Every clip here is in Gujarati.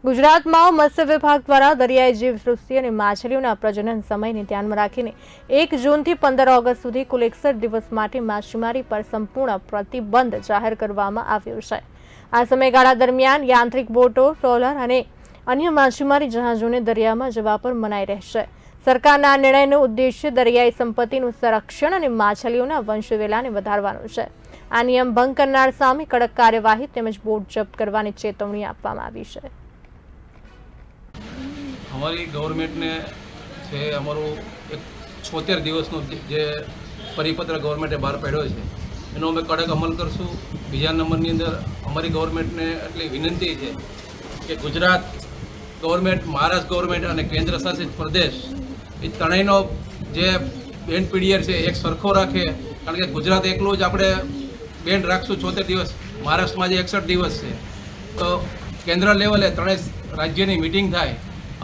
ગુજરાતમાં મત્સ્ય વિભાગ દ્વારા દરિયાઈ જીવસૃષ્ટિ અને માછલીઓના પ્રજનન સમયને ધ્યાનમાં રાખીને 1 જૂનથી 15 ઓગસ્ટ સુધી કુલ 61 દિવસ માટે માછીમારી પર સંપૂર્ણ પ્રતિબંધ જાહેર કરવામાં આવ્યો છે। આ સમયગાળા દરમિયાન યાંત્રિક બોટો, ટ્રોલર અને અન્ય માછીમારી જહાજોને દરિયામાં જવા પર મનાઈ રહેશે। સરકારના નિર્ણયનો ઉદ્દેશ્ય દરિયાઈ સંપત્તિનું સંરક્ષણ અને માછલીઓના વંશવેલાને વધારવાનો છે। આ નિયમ ભંગ કરનાર સામે કડક કાર્યવાહી તેમજ બોટ જપ્ત કરવાની ચેતવણી આપવામાં આવી છે। हमारी गवर्नमेंट ने છે અમારું એક 76 દિવસનો જે પરિપત્ર ગવર્મેન્ટે બહાર પાડ્યો છે એનો અમે કડક અમલ કરશું। બીજા નંબરની અંદર અમારી ગવર્મેન્ટને એટલી વિનંતી છે કે ગુજરાત ગવર્મેન્ટ, મહારાષ્ટ્ર ગવર્મેન્ટ અને કેન્દ્ર શાસિત પ્રદેશ એ ત્રણેયનો જે બેન્ડ પીરિયડ છે એક સરખો રાખે। કારણ કે ગુજરાત એકલું જ આપણે બેન્ડ રાખશું 76 દિવસ, મહારાષ્ટ્રમાં જે 61 દિવસ છે, તો કેન્દ્ર લેવલે ત્રણેય રાજ્યની મિટિંગ થાય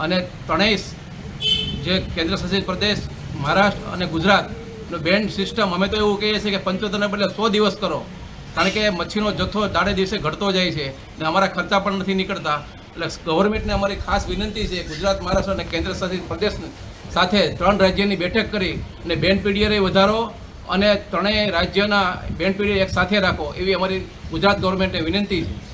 અને ત્રણેય જે કેન્દ્ર શાસિત પ્રદેશ, મહારાષ્ટ્ર અને ગુજરાતનો બેન્ડ સિસ્ટમ અમે તો એવું કહીએ છીએ કે 75ને બદલે 100 દિવસ કરો। કારણ કે મચ્છીનો જથ્થો દાડે દિવસે ઘટતો જાય છે અને અમારા ખર્ચા પણ નથી નીકળતા। એટલે ગવર્મેન્ટને અમારી ખાસ વિનંતી છે ગુજરાત, મહારાષ્ટ્ર અને કેન્દ્ર શાસિત પ્રદેશ સાથે 3 રાજ્યની બેઠક કરી અને બેન્ડ પીરિયડ વધારો અને ત્રણેય રાજ્યના બેન્ડ પીરિયડ એક સાથે રાખો એવી અમારી ગુજરાત ગવર્મેન્ટને વિનંતી છે।